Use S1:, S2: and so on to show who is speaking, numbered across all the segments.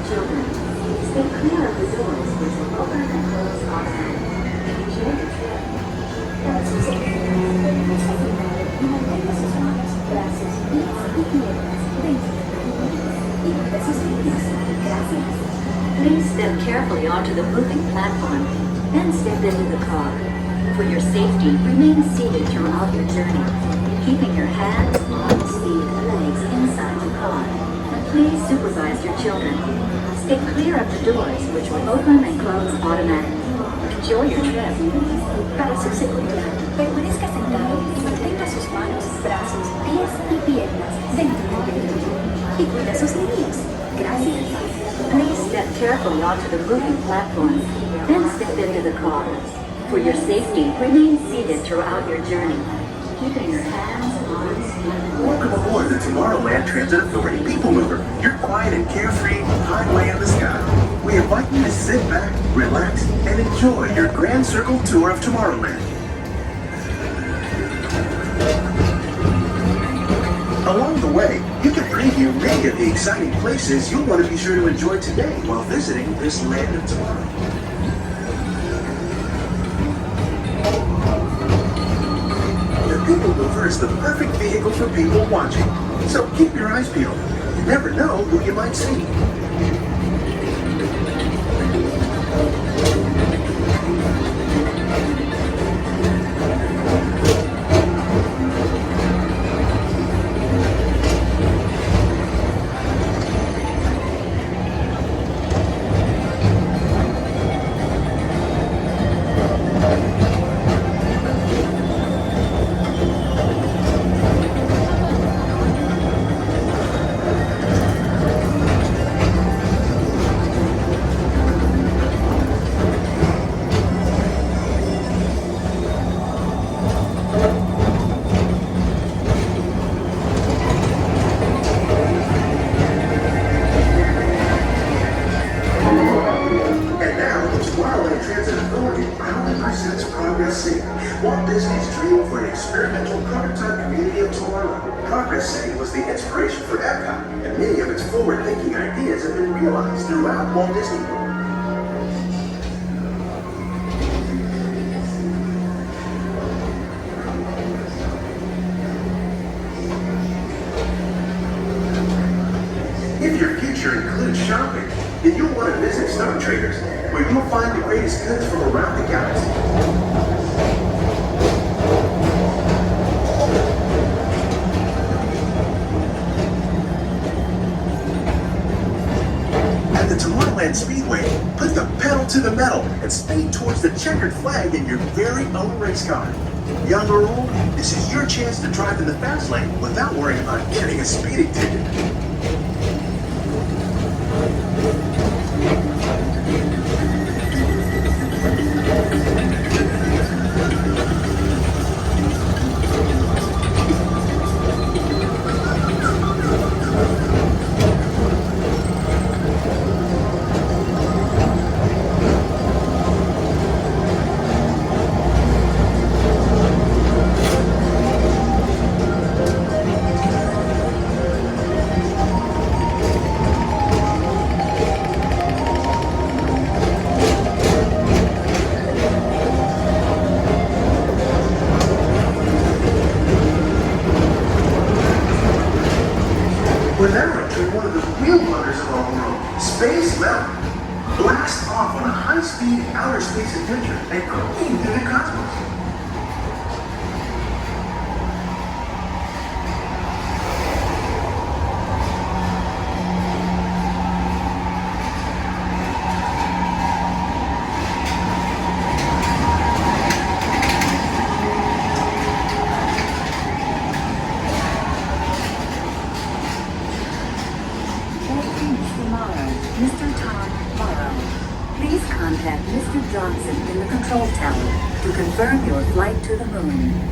S1: children. Stay clear of the doors which will open and close automatically. Enjoy the trip. Para sus actividades, mantenga sus manos, brazos, pies y piernas dentro del permitido y cuida sus niños. Gracias. Please step carefully onto the moving platform, then step into the car. For your safety, remain seated throughout your journey, keeping your hands, arms, feet, and legs inside the car. And please supervise your children. Stay clear of the doors, which will open and close automatically. Enjoy your trip. Para su seguridad, permanezca sentado y mantenga sus manos, brazos, pies y piernas dentro del vehículo. Y cuida a sus niños. Gracias. Please step carefully onto the moving platform, then step into the car. For your safety, remain seated throughout your journey, keeping your hands, arms, and
S2: Welcome aboard the Tomorrowland Transit Authority PeopleMover, your quiet and carefree highway in the sky. We invite you to sit back, relax, and enjoy your Grand Circle tour of Tomorrowland. Along the way, you can preview many of the exciting places you'll want to be sure to enjoy today while visiting this land of tomorrow. The PeopleMover is the perfect vehicle for people watching, so keep your eyes peeled. You never know who you might see. Walt Disney's dream for an experimental prototype community of Tomorrowland. Progress City was the inspiration for Epcot, and many of its forward-thinking ideas have been realized throughout Walt Disney World. If your future includes shopping, then you'll want to visit Stone Traders, where you'll find the greatest goods from around the galaxy. At the Tomorrowland Speedway, put the pedal to the metal and speed towards the checkered flag in your very own race car. Young or old, this is your chance to drive in the fast lane without worrying about getting a speeding ticket. We're now entering one of the real wonders of our world, Space Mountain. Blast off on a high-speed outer space adventure and cruise through the cosmos.
S1: Mr. Tom Morrow. Please contact Mr. Johnson in the control tower to confirm your flight to the moon.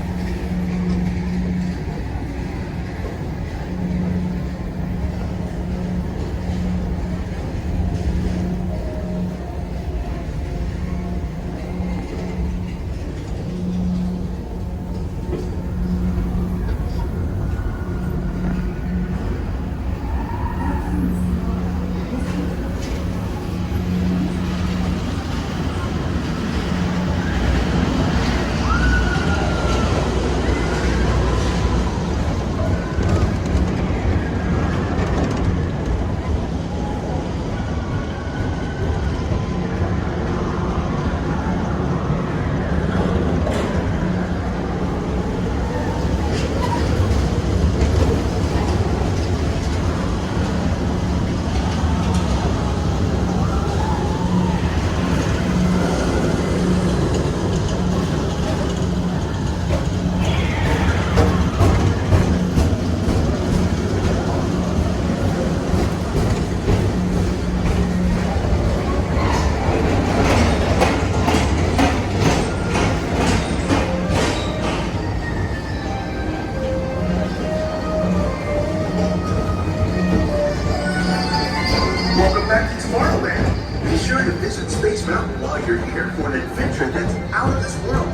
S2: Welcome back to Tomorrowland. Be sure to visit Space Mountain while you're here for an adventure that's out of this world.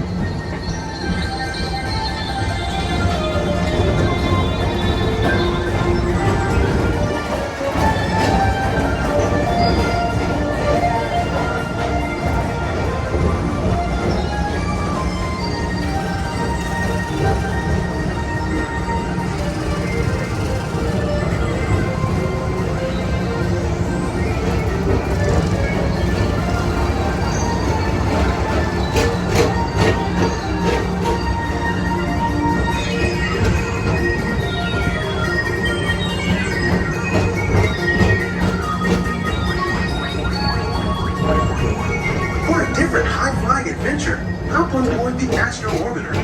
S2: For a different high-flying adventure, hop on board the Astro Orbiter.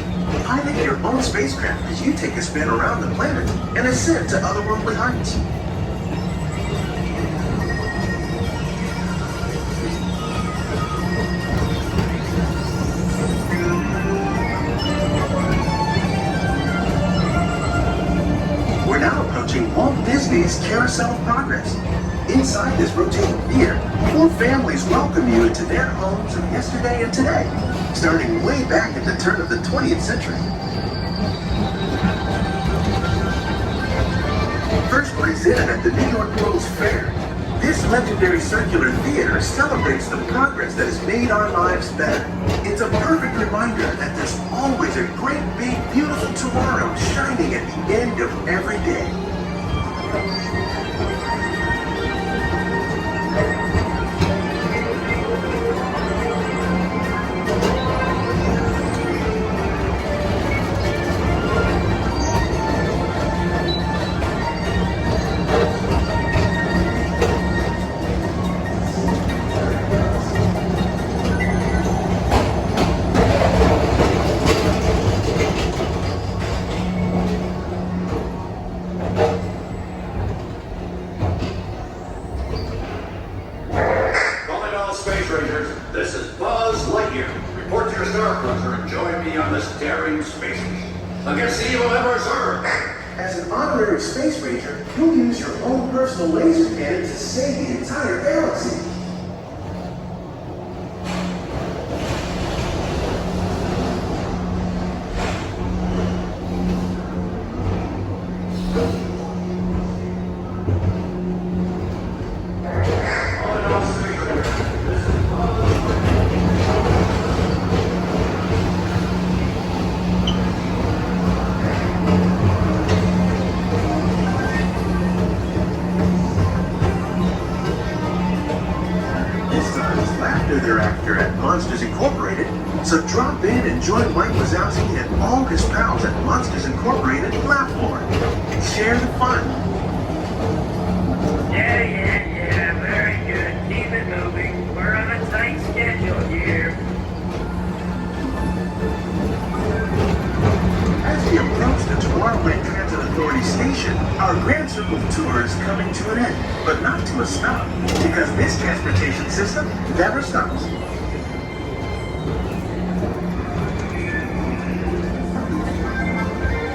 S2: Pilot your own spacecraft as you take a spin around the planet and ascend to otherworldly heights. We're now approaching Walt Disney's Carousel of Progress. Inside this rotating theater, 4 families welcome you into their homes of yesterday and today, starting way back at the turn of the 20th century. First presented at the New York World's Fair, this legendary circular theater celebrates the progress that has made our lives better. It's a perfect reminder that there's always a great, big, beautiful tomorrow shining at the end of every day.
S3: Space Rangers, this is Buzz Lightyear. Report to your star cruiser and join me on this daring space mission against the evil Emperor Zurg.
S2: As an honorary space ranger, you'll use your own personal laser cannon to save the entire galaxy. Their actor at Monsters Incorporated, so drop in and join Mike Wazowski and all his pals at Monsters Incorporated Laugh More. Share the fun.
S4: Yeah, very good. Keep it moving. We're on a tight schedule here.
S2: As we approach the Tomorrowland Transit Authority station, our Grand Circle tour is coming to an end, but not to a stop, because this transportation system never stops.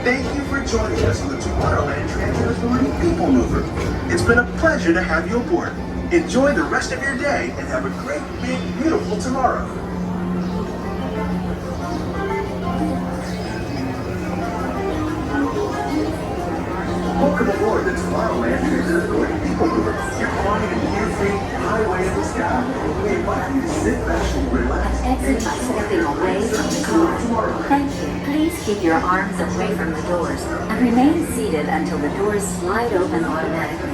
S2: Thank you for joining us on the Tomorrowland Transit Authority PeopleMover. It's been a pleasure to have you aboard. Enjoy the rest of your day and have a great, big, beautiful tomorrow. Welcome aboard the Tomorrowland Transit Authority PeopleMover. You're flying a carefree highway in the sky. We invite you to sit back and relax.
S5: Exit by stepping away from the car. Thank you. Please keep your arms away from the doors and remain seated until the doors slide open automatically.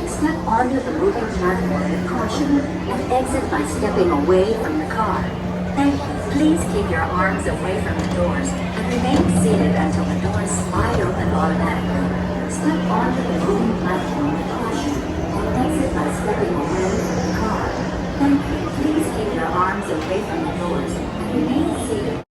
S5: Step onto the moving platform with caution and exit by stepping away from the car. Thank you. Please keep your arms away from the doors and remain seated until the doors slide open automatically. Step onto the moving platform with caution and exit by stepping away from the car. Thank you.